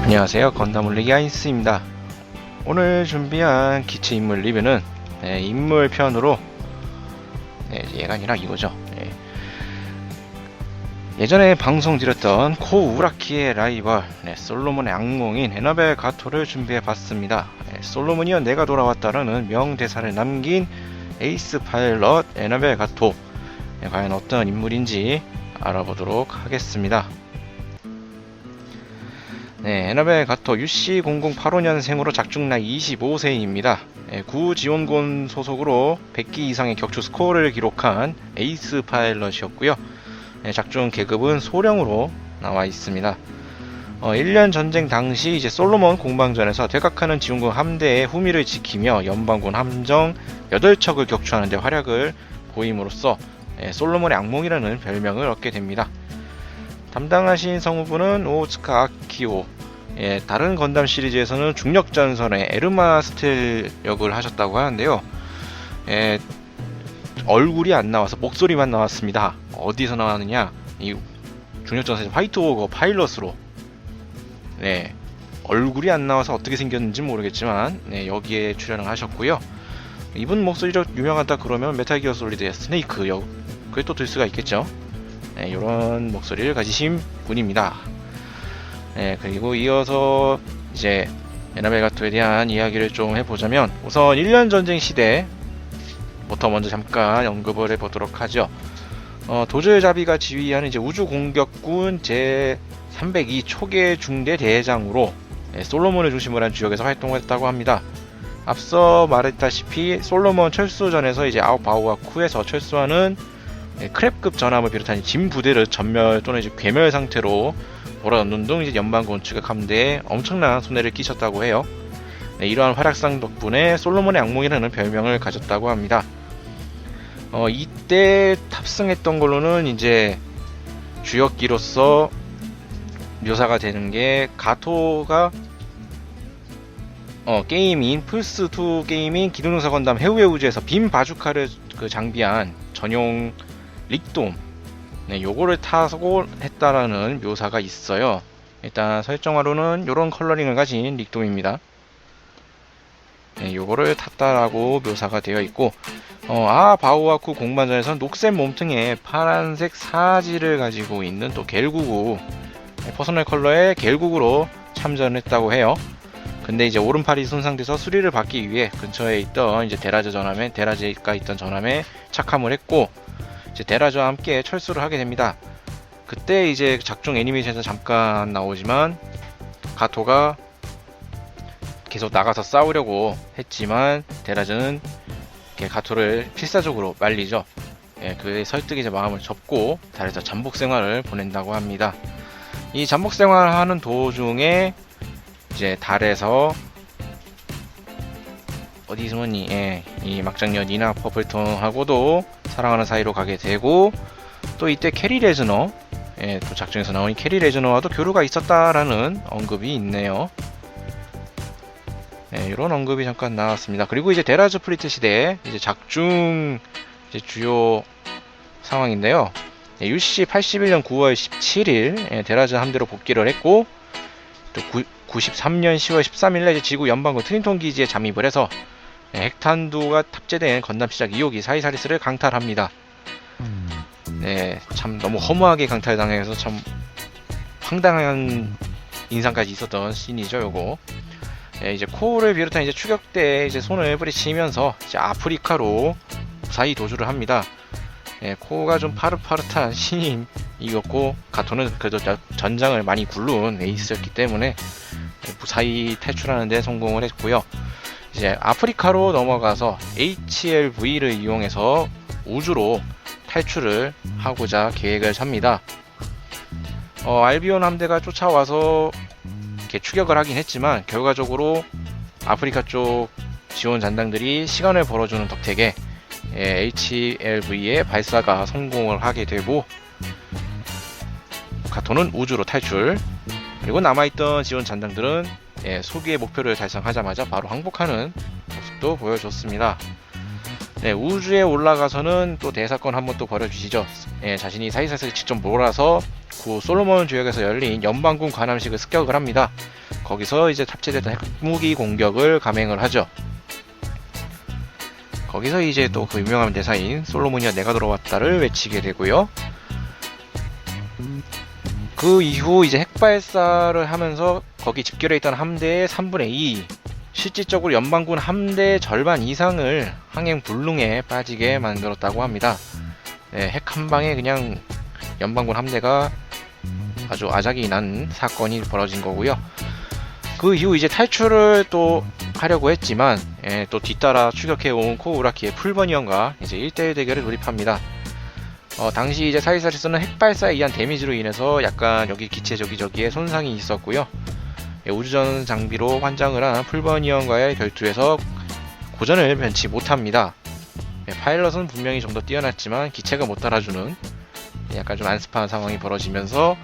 안녕하세요, 건담올리기 아인스입니다. 오늘 준비한 기체 인물 리뷰는 인물 편으로 얘가 아니라 이거죠. 예전에 방송드렸던 코우라키의 라이벌 솔로몬의 악몽인 에너벨 가토를 준비해봤습니다. 솔로몬이여 내가 돌아왔다라는 명대사를 남긴 에이스 파일럿 에너벨 가토, 과연 어떤 인물인지 알아보도록 하겠습니다. 에너벨 가토 UC0085년생으로 작중 나이 25세입니다. 구지원군 소속으로 100기 이상의 격추 스코어를 기록한 에이스 파일럿이었고요. 작중 계급은 소령으로 나와 있습니다. 1년 전쟁 당시 이제 솔로몬 공방전에서 퇴각하는 지원군 함대의 후미를 지키며 연방군 함정 8척을 격추하는 데 활약을 보임으로써 솔로몬의 악몽이라는 별명을 얻게 됩니다. 담당하신 성우분은 오츠카 아키오, 다른 건담 시리즈에서는 중력전선의 에르마 스텔 역을 하셨다고 하는데요. 얼굴이 안 나와서 목소리만 나왔습니다. 어디서 나왔느냐, 이 중력전선 화이트워커 파일럿으로 얼굴이 안 나와서 어떻게 생겼는지 모르겠지만 여기에 출연을 하셨고요. 이분 목소리로 유명하다 그러면 메탈 기어 솔리드의 스네이크 역, 그게 또 들 수가 있겠죠. 이런 목소리를 가지신 분입니다. 그리고 이어서 이제 에너벨 가토에 대한 이야기를 좀 해보자면, 우선 1년 전쟁 시대부터 먼저 잠깐 언급을 해보도록 하죠. 도저자비가 지휘하는 이제 우주공격군 제302 초계 중대 대장으로 솔로몬을 중심으로 한 주역에서 활동했다고 합니다. 앞서 말했다시피 솔로몬 철수전에서 이제 아웃바우와 쿠에서 철수하는 크랩급 전함을 비롯한 진 부대를 전멸 또는 이제 괴멸 상태로 몰아넣는 등 이제 연방군 측의 함대에 엄청난 손해를 끼쳤다고 해요. 이러한 활약상 덕분에 솔로몬의 악몽이라는 별명을 가졌다고 합니다. 이때 탑승했던 걸로는 이제 주역기로서 묘사가 되는 게, 가토가 게임인 플스2 게임인 기동용사 건담 해우의 우주에서 빔 바주카를 장비한 전용 릭돔, 요거를 타고 했다라는 묘사가 있어요. 일단 설정화로는 요런 컬러링을 가진 릭돔입니다. 요거를 탔다라고 묘사가 되어 있고, 바우아쿠 공방전에서는 녹색 몸통에 파란색 사지를 가지고 있는 또 겔구구, 퍼스널 컬러의 겔구구로 참전했다고 해요. 근데 이제 오른팔이 손상돼서 수리를 받기 위해 근처에 있던 이제 데라즈가 있던 전함에 착함을 했고, 이제 데라즈와 함께 철수를 하게 됩니다. 그때 이제 작중 애니메이션에서 잠깐 나오지만 가토가 계속 나가서 싸우려고 했지만 데라즈는 가토를 필사적으로 말리죠. 그의 설득이 이제 마음을 접고 달에서 잠복 생활을 보낸다고 합니다. 이 잠복 생활하는 도중에 이제 달에서 어디 있으니 이 막장녀 니나 퍼플톤하고도 사랑하는 사이로 가게 되고, 또 이때 캐리 레즈너, 또 작중에서 나온 캐리 레즈너와도 교류가 있었다라는 언급이 있네요. 이런 언급이 잠깐 나왔습니다. 그리고 이제 데라즈 플리트 시대에 이제 작중 이제 주요 상황인데요. UC 81년 9월 17일 데라즈 함대로 복귀를 했고, 또 93년 10월 13일에 이제 지구 연방군 트린톤 기지에 잠입을 해서 핵탄두가 탑재된 건담 시작 2호기 사이사리스를 강탈합니다. 참 너무 허무하게 강탈당해서 참 황당한 인상까지 있었던 씬이죠, 요거. 이제 코를 비롯한 이제 추격대에 이제 손을 뿌리치면서 이제 아프리카로 무사히 도주를 합니다. 코가 좀 파릇파릇한 신임이었고, 가토는 그래도 전장을 많이 굴른 에이스였기 때문에 무사히 탈출하는 데 성공을 했고요. 이제 아프리카로 넘어가서 HLV를 이용해서 우주로 탈출을 하고자 계획을 찹니다. 알비온 함대가 쫓아와서 이렇게 추격을 하긴 했지만 결과적으로 아프리카 쪽 지원 잔당들이 시간을 벌어주는 덕택에 HLV의 발사가 성공을 하게 되고, 가토는 우주로 탈출, 그리고 남아있던 지원 잔당들은 소기의 목표를 달성하자마자 바로 항복하는 모습도 보여줬습니다. 네, 우주에 올라가서는 또 대사건 한번 또 벌여주시죠. 자신이 사이사이를 직접 몰아서 그 솔로몬 지역에서 열린 연방군 관함식을 습격을 합니다. 거기서 이제 탑재됐던 핵무기 공격을 감행을 하죠. 거기서 이제 또 그 유명한 대사인 솔로몬이야 내가 돌아왔다를 외치게 되고요. 그 이후 이제 핵발사를 하면서 거기 집결해 있던 함대의 3분의 2, 실질적으로 연방군 함대 절반 이상을 항행 불능에 빠지게 만들었다고 합니다. 핵 한 방에 그냥 연방군 함대가 아주 아작이 난 사건이 벌어진 거고요. 그 이후 이제 탈출을 또 하려고 했지만 또 뒤따라 추격해온 코우라키의 풀버니언과 이제 1대1 대결에 돌입합니다. 당시 이제 사이사리스는 핵발사에 의한 데미지로 인해서 약간 여기 기체 저기저기에 손상이 있었고요. 우주전 장비로 환장을 한 풀버니언과의 결투에서 고전을 면치 못합니다. 파일럿은 분명히 좀 더 뛰어났지만 기체가 못 따라주는 약간 좀 안습한 상황이 벌어지면서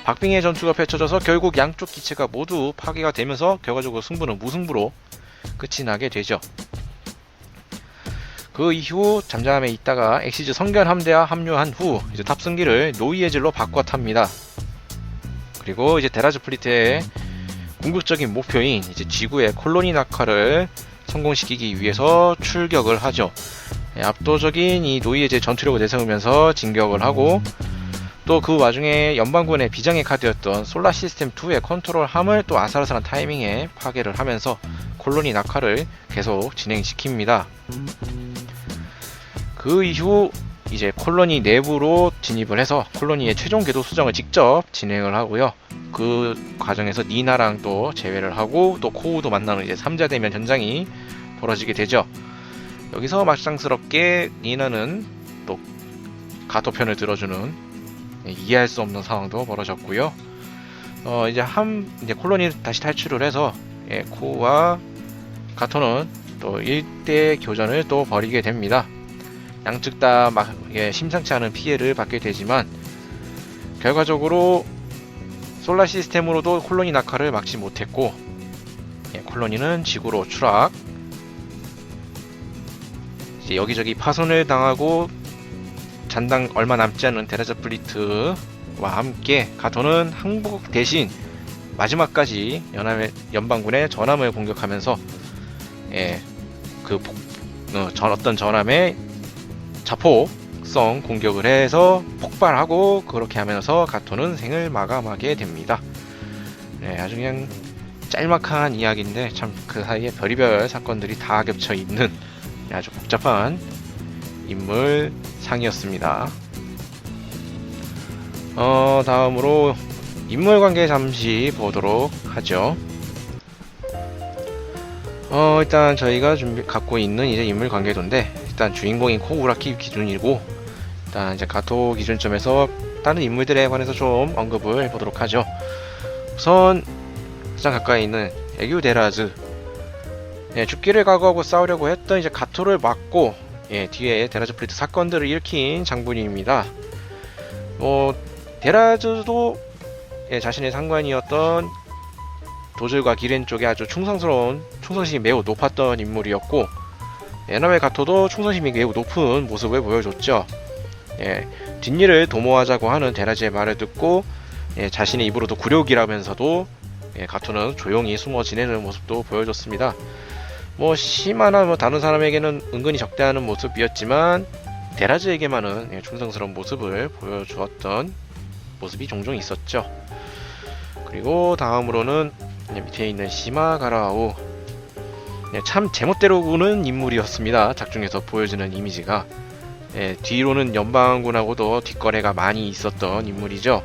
박빙의 전투가 펼쳐져서 결국 양쪽 기체가 모두 파괴가 되면서 결과적으로 승부는 무승부로 끝이 나게 되죠. 그 이후 잠잠함에 있다가 엑시즈 성견 함대와 합류한 후 이제 탑승기를 노이에즐로 바꿔 탑니다. 그리고 이제 데라즈 플리트의 궁극적인 목표인 이제 지구의 콜로니 낙하를 성공시키기 위해서 출격을 하죠. 압도적인 이 노이에즐 전투력을 내세우면서 진격을 하고 또 그 와중에 연방군의 비장의 카드였던 솔라 시스템 2의 컨트롤함을 또 아슬아슬한 타이밍에 파괴를 하면서 콜로니 낙하를 계속 진행시킵니다. 그 이후 이제 콜로니 내부로 진입을 해서 콜로니의 최종 궤도 수정을 직접 진행을 하고요. 그 과정에서 니나랑 또 재회를 하고 또 코우도 만나는 이제 3자 대면 현장이 벌어지게 되죠. 여기서 막상스럽게 니나는 또 가토 편을 들어주는 이해할 수 없는 상황도 벌어졌고요. 이제 콜로니 다시 탈출을 해서 코우와 가토는 또 1대 교전을 또 벌이게 됩니다. 양측 다 심상치 않은 피해를 받게 되지만 결과적으로 솔라 시스템으로도 콜로니 낙하를 막지 못했고 콜로니는 지구로 추락, 이제 여기저기 파손을 당하고 잔당 얼마 남지 않은 데라즈 플리트와 함께 가토는 항복 대신 마지막까지 연방군의 전함을 공격하면서 어떤 전함의 자폭성 공격을 해서 폭발하고 그렇게 하면서 가토는 생을 마감하게 됩니다. 아주 그냥 짤막한 이야기인데 참 그 사이에 별의별 사건들이 다 겹쳐 있는 아주 복잡한 인물상이었습니다. 다음으로 인물관계 잠시 보도록 하죠. 일단 저희가 갖고 있는 이제 인물관계도인데 일단 주인공인 코우라키 기준이고 일단 이제 가토 기준점에서 다른 인물들에 관해서 좀 언급을 해보도록 하죠. 우선 가장 가까이 있는 에규 데라즈, 죽기를 각오하고 싸우려고 했던 이제 가토를 막고 뒤에 데라즈 플리트 사건들을 일으킨 장군입니다. 데라즈도 자신의 상관이었던 도즐과 기렌 쪽에 아주 충성심이 매우 높았던 인물이었고 에나메 가토도 충성심이 매우 높은 모습을 보여줬죠. 뒷일을 도모하자고 하는 데라즈의 말을 듣고 자신의 입으로도 굴욕이라면서도 가토는 조용히 숨어 지내는 모습도 보여줬습니다. 시마나 다른 사람에게는 은근히 적대하는 모습이었지만 데라즈에게만은 충성스러운 모습을 보여주었던 모습이 종종 있었죠. 그리고 다음으로는 밑에 있는 시마가라오, 참 제멋대로 구는 인물이었습니다. 작중에서 보여지는 이미지가 뒤로는 연방군하고도 뒷거래가 많이 있었던 인물이죠.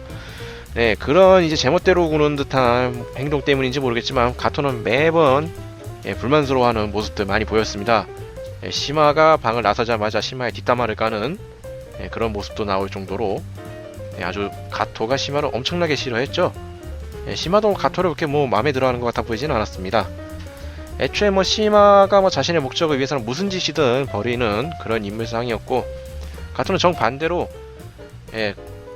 그런 이제 제멋대로 구는 듯한 행동 때문인지 모르겠지만 가토는 매번 불만스러워하는 모습들 많이 보였습니다. 시마가 방을 나서자마자 시마의 뒷담화를 까는 그런 모습도 나올 정도로 아주 가토가 시마를 엄청나게 싫어했죠. 시마도 가토를 그렇게 마음에 들어하는 것 같아 보이진 않았습니다. 애초에 시마가 자신의 목적을 위해서는 무슨 짓이든 벌이는 그런 인물상이었고 가토는 정반대로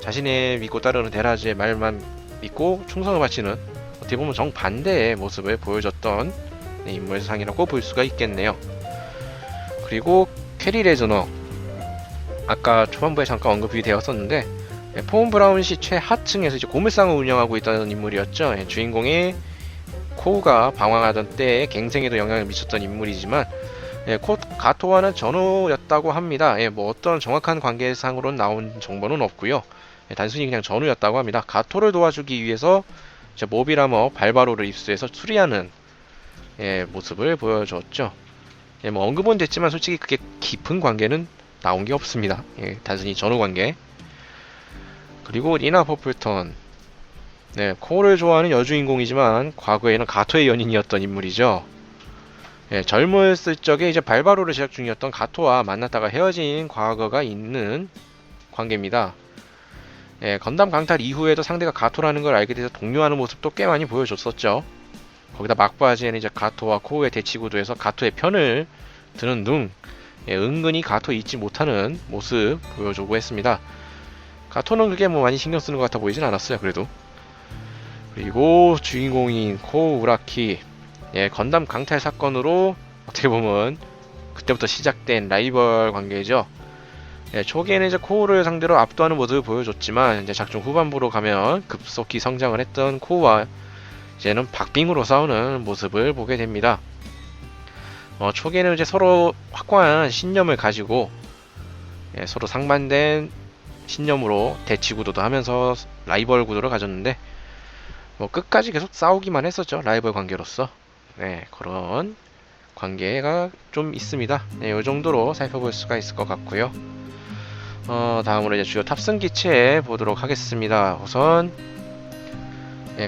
자신의 믿고 따르는 데라즈의 말만 믿고 충성을 바치는 어떻게 보면 정반대의 모습을 보여줬던 인물상이라고 볼 수가 있겠네요. 그리고 캐리 레즈너, 아까 초반부에 잠깐 언급이 되었었는데 폰 브라운시 최하층에서 이제 고물상을 운영하고 있던 인물이었죠. 주인공이 코우가 방황하던 때에 갱생에도 영향을 미쳤던 인물이지만 가토와는 전우였다고 합니다. 뭐 어떤 정확한 관계상으로는 나온 정보는 없고요. 단순히 그냥 전우였다고 합니다. 가토를 도와주기 위해서 모비라머 발바로를 입수해서 수리하는 모습을 보여줬죠. 뭐 언급은 됐지만 솔직히 그게 깊은 관계는 나온 게 없습니다. 단순히 전우 관계. 그리고 리나 퍼플턴, 코어를 좋아하는 여주인공이지만 과거에는 가토의 연인이었던 인물이죠. 젊었을 적에 이제 발바로를 제작 중이었던 가토와 만났다가 헤어진 과거가 있는 관계입니다. 건담 강탈 이후에도 상대가 가토라는 걸 알게 돼서 동요하는 모습도 꽤 많이 보여줬었죠. 거기다 막바지에는 이제 가토와 코우의 대치구도에서 가토의 편을 드는 등 은근히 가토 잊지 못하는 모습 보여주고 했습니다. 가토는 그게 뭐 많이 신경 쓰는 것 같아 보이진 않았어요. 그래도. 그리고 주인공인 코우 우라키, 건담 강탈 사건으로 어떻게 보면 그때부터 시작된 라이벌 관계죠. 초기에는 이제 코우를 상대로 압도하는 모습을 보여줬지만 이제 작중 후반부로 가면 급속히 성장을 했던 코우와 이제는 박빙으로 싸우는 모습을 보게 됩니다. 초기에는 이제 서로 확고한 신념을 가지고 서로 상반된 신념으로 대치 구도도 하면서 라이벌 구도를 가졌는데 끝까지 계속 싸우기만 했었죠. 라이벌 관계로서. 그런 관계가 좀 있습니다. 이 정도로 살펴볼 수가 있을 것 같고요. 다음으로 이제 주요 탑승 기체 보도록 하겠습니다. 우선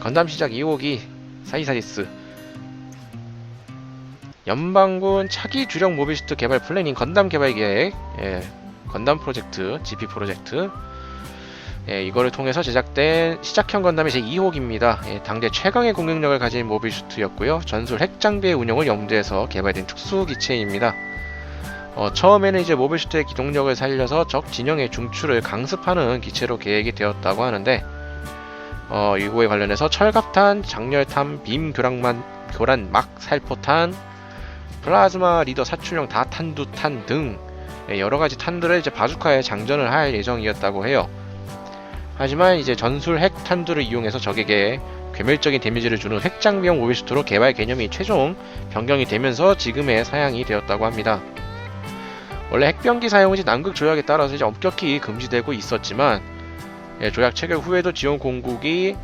건담 시작 2호기 사이사리스, 연방군 차기 주력 모빌슈트 개발 플래닝 건담 개발 계획, 건담 프로젝트, GP 프로젝트, 이거를 통해서 제작된 시작형 건담의 제2호기입니다. 당대 최강의 공격력을 가진 모빌슈트였고요. 전술 핵 장비의 운용을 염두해서 개발된 특수 기체입니다. 처음에는 이제 모빌슈트의 기동력을 살려서 적 진영의 중추를 강습하는 기체로 계획이 되었다고 하는데, 이거에 관련해서 철갑탄, 장렬탄, 빔 교란 막 살포탄, 플라즈마 리더 사출용 다탄두탄 등 여러가지 탄들을 이제 바주카에 장전을 할 예정이었다고 해요. 하지만 이제 전술 핵 탄두를 이용해서 적에게 괴멸적인 데미지를 주는 핵장비용 모빌슈트로 개발 개념이 최종 변경이 되면서 지금의 사양이 되었다고 합니다. 원래 핵병기 사용은 이제 남극 조약에 따라서 이제 엄격히 금지되고 있었지만 조약 체결 후에도 지원 공국이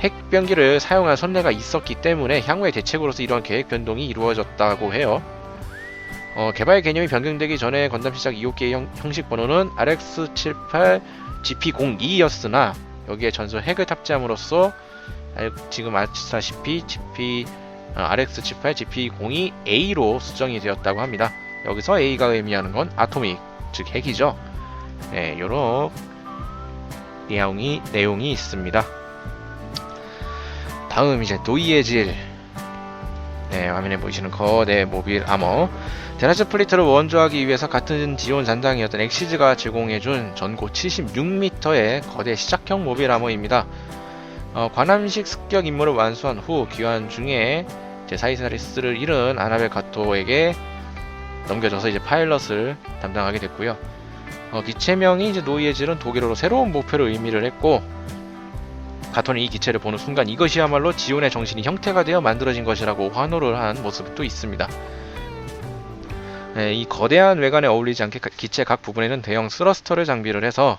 핵병기를 사용할 선례가 있었기 때문에 향후의 대책으로서 이러한 계획 변동이 이루어졌다고 해요. 개발 개념이 변경되기 전에 건담 시작 2호기의 형식 번호는 RX78 GP02였으나 여기에 전술 핵을 탑재함으로써 지금 아시다시피 RX78 GP02A로 수정이 되었다고 합니다. 여기서 A가 의미하는 건 아토믹, 즉 핵이죠. 요런 내용이 있습니다. 다음 이제 노이의 질, 화면에 보이시는 거대 모빌 아머, 데라즈 플리트를 원조하기 위해서 같은 지원 잔당이었던 엑시즈가 제공해준 전고 76m의 거대 시작형 모빌 아머입니다. 관함식 습격 임무를 완수한 후 귀환 중에 사이사리스를 잃은 아나벨 가토에게 넘겨져서 이제 파일럿을 담당하게 됐고요. 기체명이 이제 노이의 질은 독일어로 새로운 목표를 의미를 했고, 가토는 이 기체를 보는 순간 이것이야말로 지온의 정신이 형태가 되어 만들어진 것이라고 환호를 한 모습도 있습니다. 이 거대한 외관에 어울리지 않게 기체 각 부분에는 대형 스러스터를 장비를 해서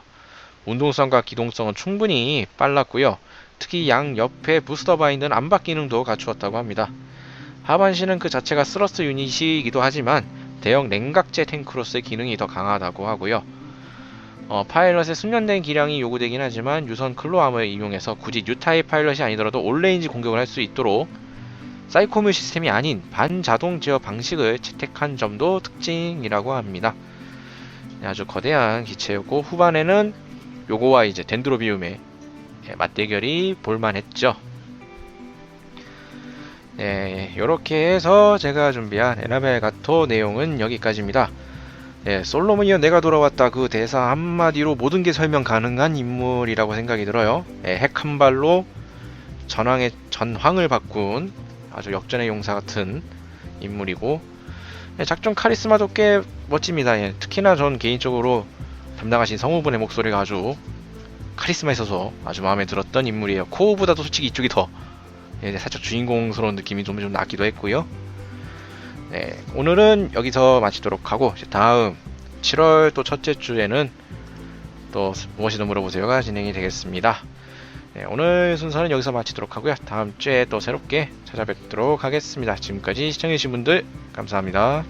운동성과 기동성은 충분히 빨랐고요. 특히 양 옆에 부스터 바인드는 암박 기능도 갖추었다고 합니다. 하반신은 그 자체가 스러스터 유닛이기도 하지만 대형 냉각제 탱크로서의 기능이 더 강하다고 하고요. 파일럿의 숙련된 기량이 요구되긴 하지만 유선 클로암을 이용해서 굳이 뉴타입 파일럿이 아니더라도 올레인지 공격을 할 수 있도록 사이코뮤 시스템이 아닌 반자동 제어 방식을 채택한 점도 특징이라고 합니다. 아주 거대한 기체였고, 후반에는 요거와 이제 덴드로비움의 맞대결이 볼만했죠. 요렇게 해서 제가 준비한 에나벨 가토 내용은 여기까지입니다. 솔로몬이여 내가 돌아왔다, 그 대사 한마디로 모든 게 설명 가능한 인물이라고 생각이 들어요. 핵 한 발로 전황을 바꾼 아주 역전의 용사 같은 인물이고, 작중 카리스마도 꽤 멋집니다. 예, 특히나 전 개인적으로 담당하신 성우분의 목소리가 아주 카리스마 있어서 아주 마음에 들었던 인물이에요. 코우보다도 솔직히 이쪽이 더 살짝 주인공스러운 느낌이 좀 나기도 했고요. 네, 오늘은 여기서 마치도록 하고 다음 7월 또 첫째 주에는 또 무엇이든 물어보세요가 진행이 되겠습니다. 네, 오늘 순서는 여기서 마치도록 하고요. 다음 주에 또 새롭게 찾아뵙도록 하겠습니다. 지금까지 시청해주신 분들 감사합니다.